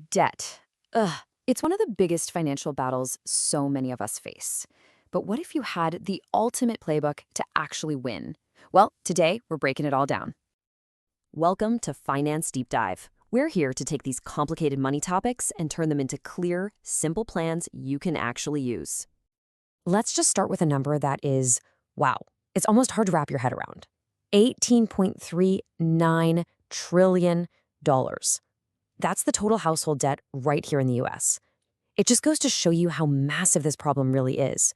Debt. Ugh. It's one of the biggest financial battles so many of us face. But what if you had the ultimate playbook to actually win? Well, today we're breaking it all down. Welcome to Finance Deep Dive. We're here to take these complicated money topics and turn them into clear, simple plans you can actually use. Let's just start with a number that is, wow, it's almost hard to wrap your head around. $18.39 trillion. That's the total household debt right here in the US. It just goes to show you how massive this problem really is.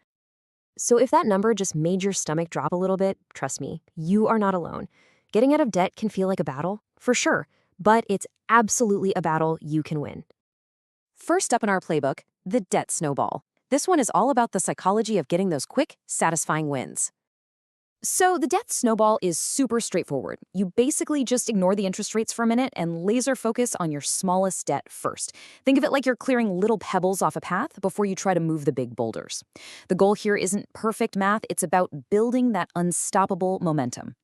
So if that number just made your stomach drop a little bit, trust me, you are not alone. Getting out of debt can feel like a battle, for sure, but it's absolutely a battle you can win. First up in our playbook, the Debt Snowball. This one is all about the psychology of getting those quick, satisfying wins. So the Debt Snowball is super straightforward. You basically just ignore the interest rates for a minute and laser focus on your smallest debt first. Think of it like you're clearing little pebbles off a path before you try to move the big boulders. The goal here isn't perfect math, it's about building that unstoppable momentum.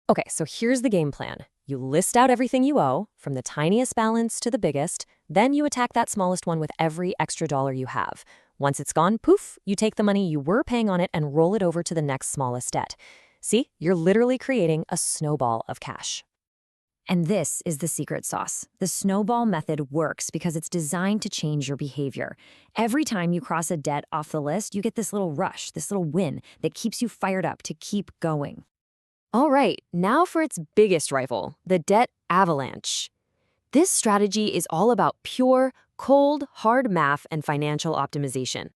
Okay, so here's the game plan. You list out everything you owe, from the tiniest balance to the biggest, then you attack that smallest one with every extra dollar you have. Once it's gone, poof, you take the money you were paying on it and roll it over to the next smallest debt. See, you're literally creating a snowball of cash. And this is the secret sauce. The snowball method works because it's designed to change your behavior. Every time you cross a debt off the list, you get this little rush, this little win that keeps you fired up to keep going. All right, now for its biggest rival, the Debt Avalanche. This strategy is all about pure, cold, hard math and financial optimization.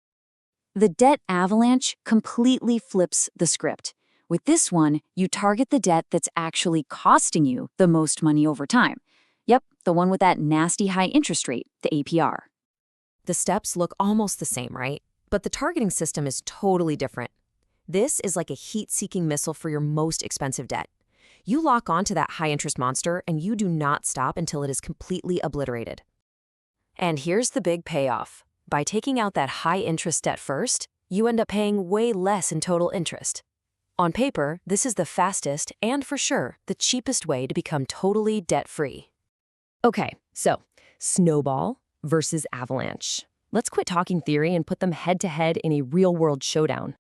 The Debt Avalanche completely flips the script. With this one, you target the debt that's actually costing you the most money over time. Yep, the one with that nasty high interest rate, the APR. The steps look almost the same, right? But the targeting system is totally different. This is like a heat-seeking missile for your most expensive debt. You lock onto that high-interest monster and you do not stop until it is completely obliterated. And here's the big payoff. By taking out that high-interest debt first, you end up paying way less in total interest. On paper, this is the fastest and, for sure, the cheapest way to become totally debt-free. Okay, so snowball versus avalanche. Let's quit talking theory and put them head-to-head in a real-world showdown.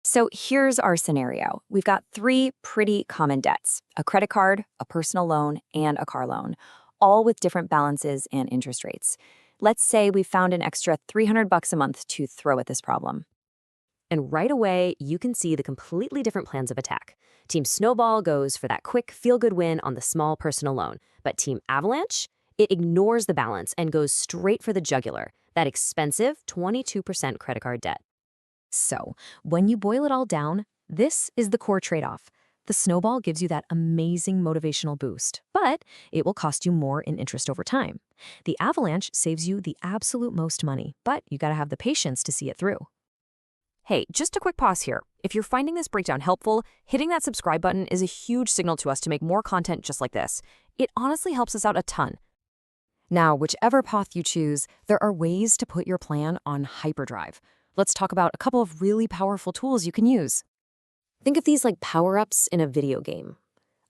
So here's our scenario. We've got three pretty common debts: a credit card, a personal loan, and a car loan, all with different balances and interest rates. Let's say we found an extra $300 a month to throw at this problem. And right away, you can see the completely different plans of attack. Team Snowball goes for that quick, feel-good win on the small personal loan. But Team Avalanche, it ignores the balance and goes straight for the jugular, that expensive 22% credit card debt. So, when you boil it all down, this is the core trade-off. The snowball gives you that amazing motivational boost, but it will cost you more in interest over time. The avalanche saves you the absolute most money, but you gotta have the patience to see it through. Hey, just a quick pause here. If you're finding this breakdown helpful, hitting that subscribe button is a huge signal to us to make more content just like this. It honestly helps us out a ton. Now, whichever path you choose, there are ways to put your plan on hyperdrive. Let's talk about a couple of really powerful tools you can use. Think of these like power-ups in a video game.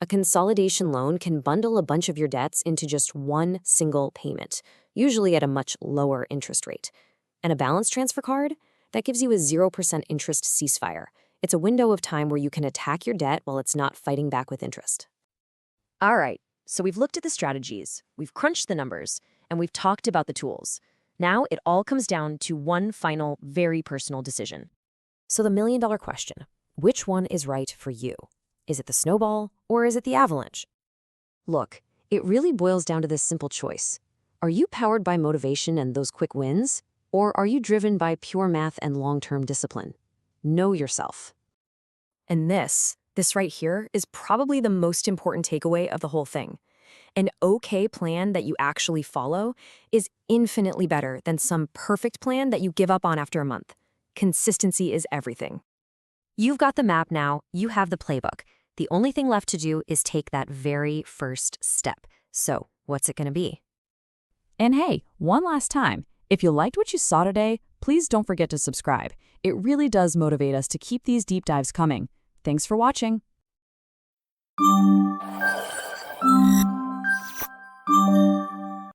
A consolidation loan can bundle a bunch of your debts into just one single payment, usually at a much lower interest rate. And a balance transfer card? That gives you a 0% interest ceasefire. It's a window of time where you can attack your debt while it's not fighting back with interest. All right, so we've looked at the strategies, we've crunched the numbers, and we've talked about the tools. Now it all comes down to one final, very personal decision. So the million-dollar question, which one is right for you? Is it the snowball or is it the avalanche? Look, it really boils down to this simple choice. Are you powered by motivation and those quick wins? Or are you driven by pure math and long-term discipline? Know yourself. And this right here, is probably the most important takeaway of the whole thing. An okay plan that you actually follow is infinitely better than some perfect plan that you give up on after a month. Consistency is everything. You've got the map now, you have the playbook. The only thing left to do is take that very first step. So, what's it gonna be? And hey, one last time, if you liked what you saw today, please don't forget to subscribe. It really does motivate us to keep these deep dives coming. Thanks for watching.